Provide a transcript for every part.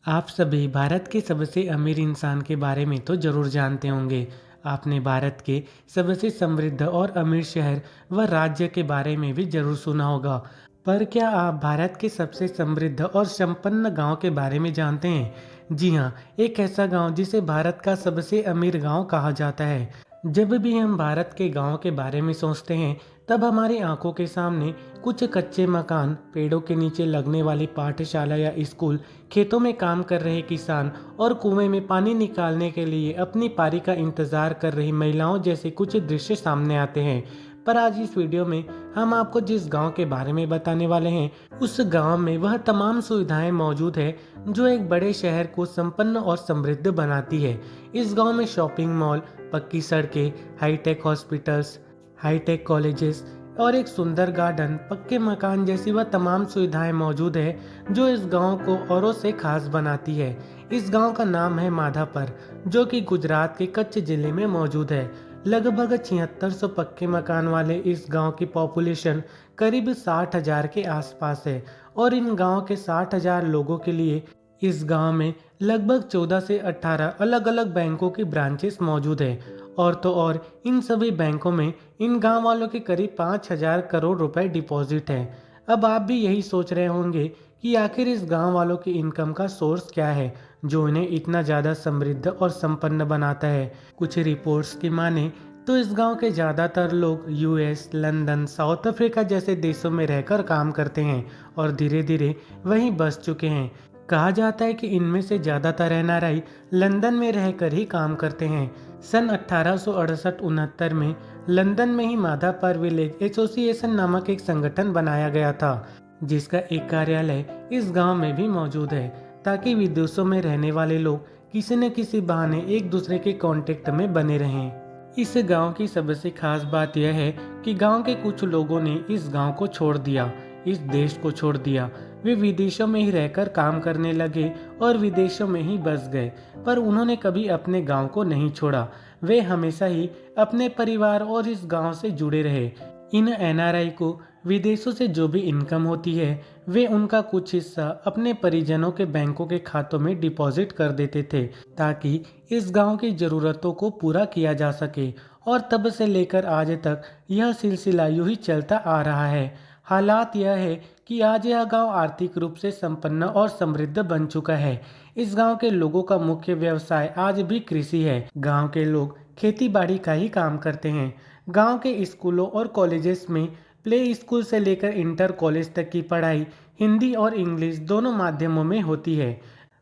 आप सभी भारत के सबसे अमीर इंसान के बारे में तो ज़रूर जानते होंगे। आपने भारत के सबसे समृद्ध और अमीर शहर व राज्य के बारे में भी ज़रूर सुना होगा। पर क्या आप भारत के सबसे समृद्ध और संपन्न गांव के बारे में जानते हैं? जी हाँ, एक ऐसा गांव जिसे भारत का सबसे अमीर गांव कहा जाता है। जब भी हम भारत के गांव के बारे में सोचते हैं, तब हमारी आंखों के सामने कुछ कच्चे मकान, पेड़ों के नीचे लगने वाली पाठशाला या स्कूल, खेतों में काम कर रहे किसान और कुएं में पानी निकालने के लिए अपनी पारी का इंतजार कर रही महिलाओं जैसे कुछ दृश्य सामने आते हैं। पर आज इस वीडियो में हम आपको जिस गांव के बारे में बताने वाले हैं, उस गांव में वह तमाम सुविधाएं मौजूद है जो एक बड़े शहर को संपन्न और समृद्ध बनाती है। इस गांव में शॉपिंग मॉल, पक्की सड़कें, हाईटेक हॉस्पिटल्स, हाईटेक कॉलेजेस और एक सुंदर गार्डन, पक्के मकान जैसी वह तमाम सुविधाएं मौजूद है जो इस गांव को औरों से खास बनाती है। इस गांव का नाम है माधापर, जो कि गुजरात के कच्छ जिले में मौजूद है। लगभग 7600 पक्के मकान वाले इस गांव की पॉपुलेशन करीब 60,000 के आसपास है और इन गांव के 60,000 लोगों के लिए इस गांव में लगभग 14 से 18 अलग अलग बैंकों की ब्रांचेस मौजूद है। और तो और इन सभी बैंकों में इन गांव वालों के करीब 5,000 करोड़ रुपए डिपॉजिट है। अब आप भी यही सोच रहे होंगे कि आखिर इस गांव वालों की इनकम का सोर्स क्या है जो इन्हें इतना ज़्यादा समृद्ध और संपन्न बनाता है। कुछ रिपोर्ट्स की माने तो इस गांव के ज़्यादातर लोग यूएस, लंदन, साउथ अफ्रीका जैसे देशों में रहकर काम करते हैं और धीरे धीरे वहीं बस चुके हैं। कहा जाता है कि इनमें से ज़्यादातर एनआरआई लंदन में रहकर ही काम करते हैं। सन 1868-69 में लंदन में ही माधापर विलेज एसोसिएशन नामक एक संगठन बनाया गया था, जिसका एक कार्यालय इस गांव में भी मौजूद है, ताकि विदेशों में रहने वाले लोग किसी न किसी बहाने एक दूसरे के कांटेक्ट में बने रहें। इस गांव की सबसे खास बात यह है कि गांव के कुछ लोगों ने इस गांव को छोड़ दिया, इस देश को छोड़ दिया। वे विदेशों में ही रहकर काम करने लगे और विदेशों में ही बस गए, पर उन्होंने कभी अपने गांव को नहीं छोड़ा। वे हमेशा ही अपने परिवार और इस गांव से जुड़े रहे। इन एनआरआई को विदेशों से जो भी इनकम होती है, वे उनका कुछ हिस्सा अपने परिजनों के बैंकों के खातों में डिपॉजिट कर देते थे, ताकि इस गांव की ज़रूरतों को पूरा किया जा सके। और तब से लेकर आज तक यह सिलसिला यूं ही चलता आ रहा है। हालात यह है कि आज यह गांव आर्थिक रूप से संपन्न और समृद्ध बन चुका है। इस गांव के लोगों का मुख्य व्यवसाय आज भी कृषि है। गांव के लोग खेती बाड़ी का ही काम करते हैं। गांव के स्कूलों और कॉलेजेस में प्ले स्कूल से लेकर इंटर कॉलेज तक की पढ़ाई हिंदी और इंग्लिश दोनों माध्यमों में होती है।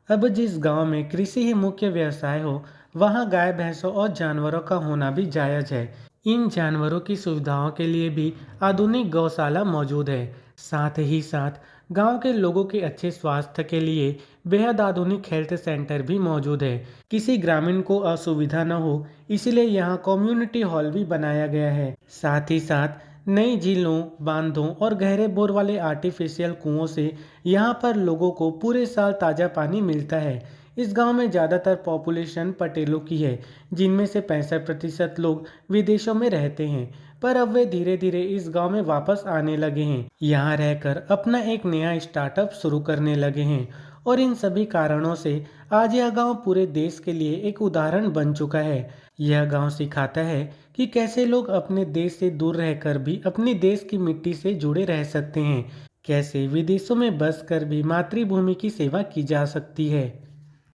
अब जिस गांव में कृषि ही मुख्य व्यवसाय हो, वहां गाय, भैंसों और जानवरों का होना भी जायज है। इन जानवरों की सुविधाओं के लिए भी आधुनिक गौशाला मौजूद है। साथ ही साथ गांव के लोगों के अच्छे स्वास्थ्य के लिए बेहद आधुनिक हेल्थ सेंटर भी मौजूद है। किसी ग्रामीण को असुविधा न हो, इसलिए यहाँ कम्युनिटी हॉल भी बनाया गया है। साथ ही साथ नई झीलों, बांधों और गहरे बोर वाले आर्टिफिशियल कुओं से यहाँ पर लोगों को पूरे साल ताज़ा पानी मिलता है। इस गांव में ज़्यादातर पॉपुलेशन पटेलों की है, जिनमें से 65% लोग विदेशों में रहते हैं, पर अब वे धीरे धीरे इस गांव में वापस आने लगे हैं। यहाँ रहकर अपना एक नया स्टार्टअप शुरू करने लगे हैं और इन सभी कारणों से आज यह गांव पूरे देश के लिए एक उदाहरण बन चुका है। यह गांव सिखाता है कि कैसे लोग अपने देश से दूर रहकर भी अपने देश की मिट्टी से जुड़े रह सकते हैं, कैसे विदेशों में बस कर भी मातृभूमि की सेवा की जा सकती है।